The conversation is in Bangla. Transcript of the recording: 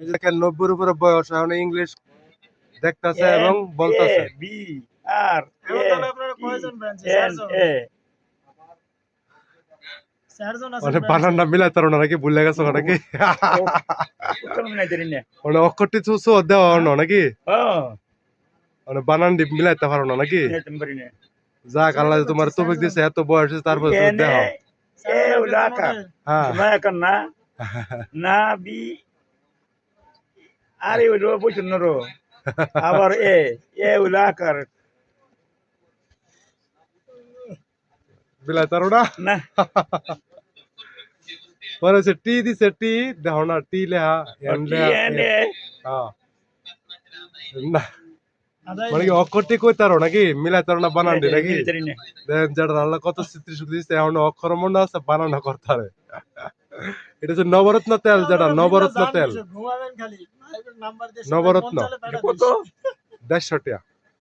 এই যে দেখেন 90 উপরে বয়স, এখন ইংলিশ দেখতেছে এবং বলতেছে। বি আর এখন তাহলে আপনারা কয়জন ব্রাঞ্চে? চারজন। চারজন আছে মানে ব্রাঞ্চে। বানানটা মিলাইতে পারো না নাকি, ভুলে গেছো নাকি? মানে অক্ষরটি চুচো দেওয়া হলো নাকি, মানে বানানটি মিলাইতে পারো না নাকি? যাক, আল্লাহ তোমার তৌফিক দিছে, এত বয়স হয়েছে তারপর তুমি দেখো। হ্যাঁ না বি আরে ওই রো বুঝুন রো আবার এ উলাকার মিলাইতে পারো না। না পরে হচ্ছে টি দিছে, টি দেখো না, টি লেহা এন লেহা হ্যাঁ না, মানে কি অক্ষরটি কইতে পারো নাকি, মিলাইতে পারো না বানানটি নাকি? দেখেন যেটা আল্লাহ কত স্মৃতি শক্তি দিচ্ছে, এখন অক্ষর মনে আছে, বানানো করতে পারে। এটা হচ্ছে নবরত্ন তেল, যেটা নবরত্ন তেল, ঘুমাবেন খালি নাম্বার দিয়ে নবরত্ন। পৌঁছালে টাকা কত 150 টাকা।